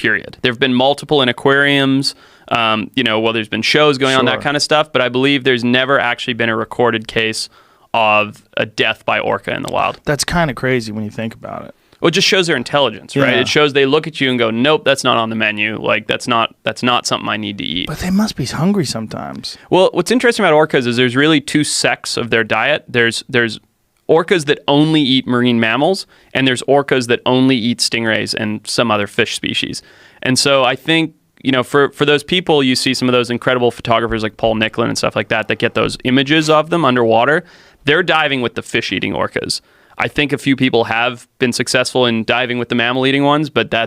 period. There have been multiple in aquariums, there's been shows going on, that kind of stuff, but I believe there's never actually been a recorded case of a death by orca in the wild. That's kind of crazy when you think about it. Well, it just shows their intelligence, right? Yeah. It shows they look at you and go, nope, that's not on the menu. Like, that's not something I need to eat. But they must be hungry sometimes. Well, what's interesting about orcas is there's really two sects of their diet. There's orcas that only eat marine mammals, and there's orcas that only eat stingrays and some other fish species. And so I think, for those people, you see some of those incredible photographers like Paul Nicklin and stuff like that get those images of them underwater. They're diving with the fish-eating orcas. I think a few people have been successfol in diving with the mammal-eating ones, but I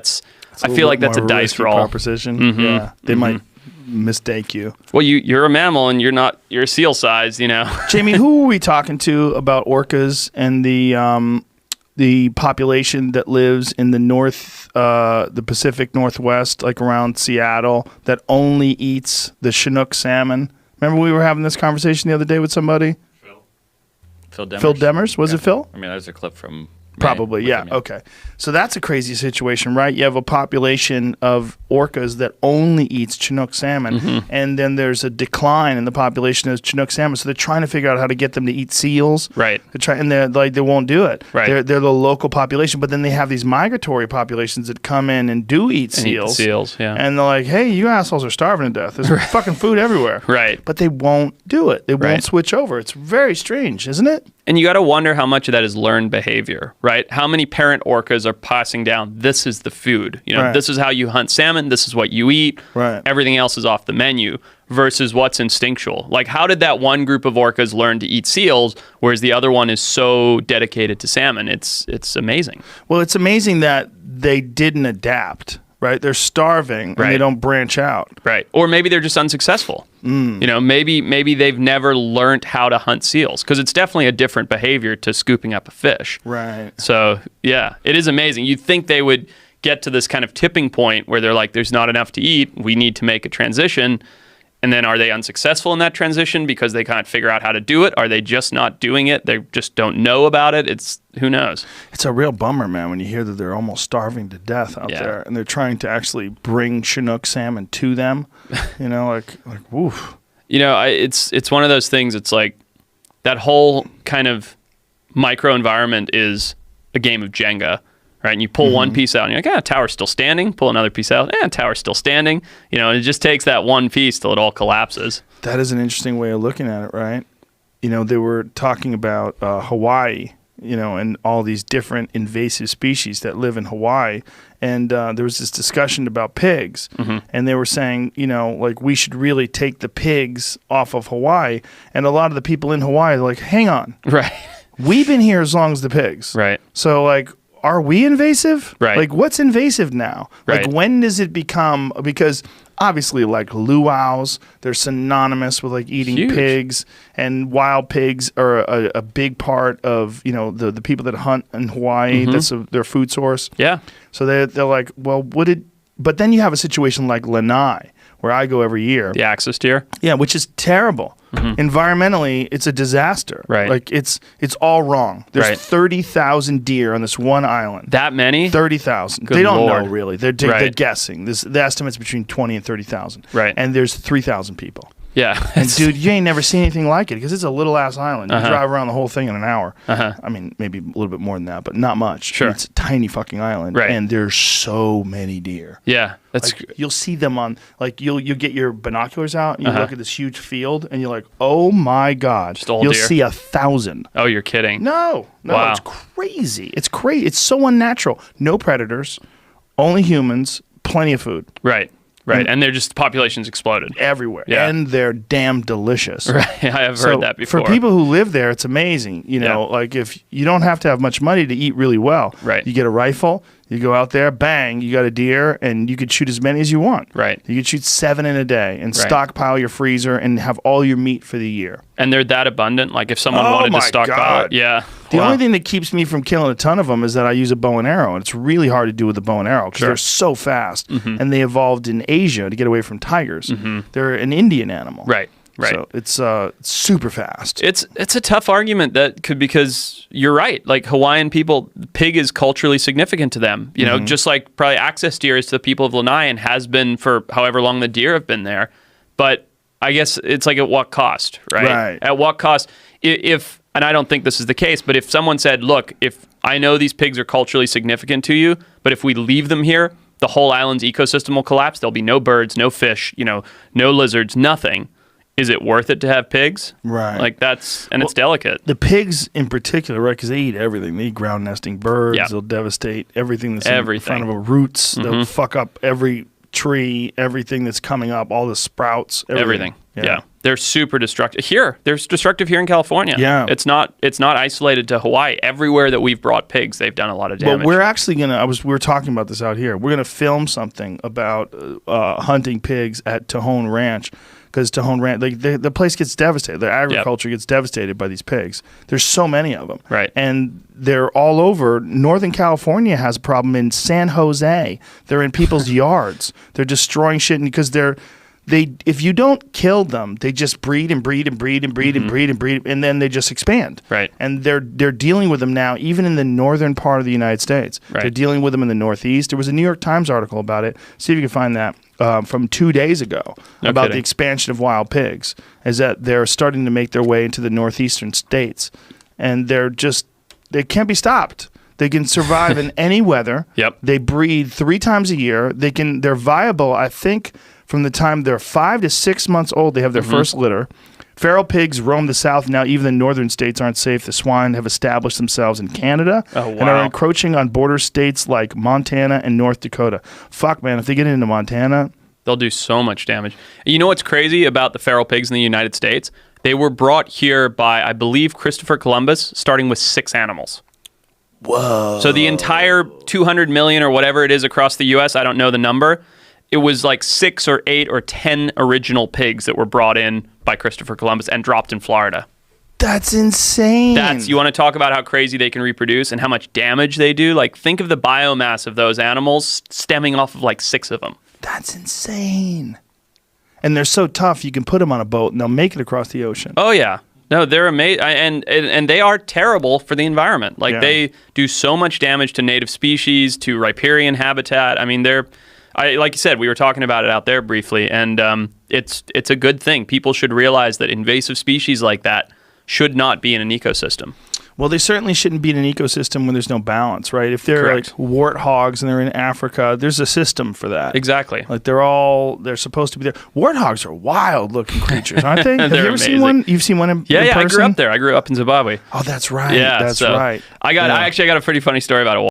feel like that's a dice roll. Proposition. Mm-hmm. Yeah, they might mistake you. Well, you're a mammal and you're a seal size, Jamie, who were we talking to about orcas and the population that lives in the Pacific Northwest, like around Seattle, that only eats the Chinook salmon? Remember we were having this conversation the other day with somebody? Phil Demers. Phil Demers? Was it Phil? I mean, there's a clip from... Probably, yeah. Okay. So that's a crazy situation, right? You have a population of orcas that only eats Chinook salmon, and then there's a decline in the population of Chinook salmon. So they're trying to figure out how to get them to eat seals. Right. And they won't do it. Right. They're the local population, but then they have these migratory populations that come in and do eat seals. Eat the seals, yeah. And they're like, hey, you assholes are starving to death. There's fucking food everywhere. Right. But they won't do it. They won't switch over. It's very strange, isn't it? And you got to wonder how much of that is learned behavior, right? How many parent orcas are passing down, this is the food. This is how you hunt salmon. This is what you eat. Right. Everything else is off the menu versus what's instinctual. Like, how did that one group of orcas learn to eat seals, whereas the other one is so dedicated to salmon? It's amazing. Well, it's amazing that they didn't adapt. Right, they're starving and they don't branch out. Right, or maybe they're just unsuccessful. Maybe they've never learned how to hunt seals, because it's definitely a different behavior to scooping up a fish. Right. So yeah, it is amazing. You'd think they would get to this kind of tipping point where they're like, "There's not enough to eat. We need to make a transition." And then are they unsuccessful in that transition because they can't figure out how to do it? Are they just not doing it? They just don't know about it? Who knows? It's a real bummer, man, when you hear that they're almost starving to death out there, and they're trying to actually bring Chinook salmon to them. Like woof. It's one of those things. It's like that whole kind of micro environment is a game of Jenga. Right, and you pull one piece out, and you're like, tower's still standing. Pull another piece out, tower's still standing. And it just takes that one piece till it all collapses. That is an interesting way of looking at it, right? They were talking about Hawaii, and all these different invasive species that live in Hawaii. And there was this discussion about pigs, and they were saying, like, we should really take the pigs off of Hawaii. And a lot of the people in Hawaii are like, hang on. Right. We've been here as long as the pigs. Right. So, like, are we invasive? Right. Like, what's invasive now? Right. Like, when does it become, because obviously, like, luau's, they're synonymous with, like, eating pigs, and wild pigs are a big part of, the people that hunt in Hawaii. That's their food source. Yeah. So they're like, well, but then you have a situation like Lanai, where I go every year. The axis deer? Yeah, which is terrible. Environmentally, it's a disaster. Right. Like, it's all wrong. There's 30,000 deer on this one island. That many? 30,000. They don't know, really. They're guessing. The estimate's between 20 and 30,000. Right. And there's 3,000 people. Yeah. And dude, you ain't never seen anything like it, because it's a little ass island. You drive around the whole thing in an hour. I mean, maybe a little bit more than that, but not much. Sure. It's a tiny fucking island. Right. And there's so many deer. Yeah. You'll see them on, like, you'll get your binoculars out and you look at this huge field and you're like, oh my God. Just all you'll deer? see 1,000. Oh, you're kidding. No, Wow. It's crazy. It's crazy. It's so unnatural. No predators, only humans, plenty of food. Right. And they're just, populations exploded. Everywhere. Yeah. And they're damn delicious. Right. I have heard that before. For people who live there, it's amazing. Like, if you don't have to have much money to eat really well. Right. You get a rifle, you go out there, bang, you got a deer, and you could shoot as many as you want. Right. You could shoot 7 in a day and stockpile your freezer and have all your meat for the year. And they're that abundant? Like, if someone wanted to stockpile it? Yeah. The only thing that keeps me from killing a ton of them is that I use a bow and arrow, and it's really hard to do with a bow and arrow because they're so fast, and they evolved in Asia to get away from tigers. They're an Indian animal. Right. Right. So it's super fast. It's a tough argument because you're right. Like Hawaiian people, pig is culturally significant to them. You know, just like probably access deer is to the people of Lanai and has been for however long the deer have been there. But I guess it's like at what cost, right? Right. At what cost? If and I don't think this is the case, but if someone said, look, if I know these pigs are culturally significant to you, but if we leave them here, the whole island's ecosystem will collapse. There'll be no birds, no fish, no lizards, nothing. Is it worth it to have pigs? Right. Like it's delicate. The pigs in particular, right? Because they eat everything. They eat ground nesting birds. Yeah. They'll devastate everything that's in Everything. front of them. Roots. They'll fuck up every tree, everything that's coming up, all the sprouts. Everything. Yeah. They're super destructive. They're destructive here in California. Yeah. It's not isolated to Hawaii. Everywhere that we've brought pigs, they've done a lot of damage. But we're actually we were talking about this out here. We're gonna film something about hunting pigs at Tejon Ranch. Because Tejon Ranch, the place gets devastated. The agriculture gets devastated by these pigs. There's so many of them. Right. And they're all over. Northern California has a problem in San Jose. They're in people's yards. They're destroying shit because if you don't kill them, they just breed and breed and breed and breed and breed and breed, and then they just expand. Right. And they're dealing with them now, even in the northern part of the United States. Right. They're dealing with them in the Northeast. There was a New York Times article about it. See if you can find that. From 2 days ago about the expansion of wild pigs, is that they're starting to make their way into the northeastern states, and they can't be stopped. They can survive in any weather. Yep. They breed 3 times a year. They're viable, I think, from the time they're 5 to 6 months old. They have their first litter. Feral pigs roam the south. Now even the northern states aren't safe. The swine have established themselves in Canada and are encroaching on border states like Montana and North Dakota. Fuck, man, if they get into Montana, they'll do so much damage. You know what's crazy about the feral pigs in the United States? They were brought here by, I believe, Christopher Columbus, starting with 6 animals. Whoa. So the entire 200 million or whatever it is across the U.S., I don't know the number, it was like 6 or 8 or 10 original pigs that were brought in by Christopher Columbus and dropped in Florida. That's insane. You want to talk about how crazy they can reproduce and how much damage they do? Like, think of the biomass of those animals stemming off of like 6 of them. That's insane. And they're so tough, you can put them on a boat and they'll make it across the ocean. Oh, yeah. No, they're amazing. And they are terrible for the environment. Like, they do so much damage to native species, to riparian habitat. I mean, like you said, we were talking about it out there briefly, and it's a good thing. People should realize that invasive species like that should not be in an ecosystem. Well, they certainly shouldn't be in an ecosystem when there's no balance, right? If they're Correct. like warthogs and they're in Africa, there's a system for that. Exactly. Like they're supposed to be there. Warthogs are wild-looking creatures, aren't they? Have you ever amazing. seen one? You've seen one in Yeah, person? I grew up there. I grew up in Zimbabwe. Oh, that's right. Yeah, that's so right. I got a pretty funny story about it.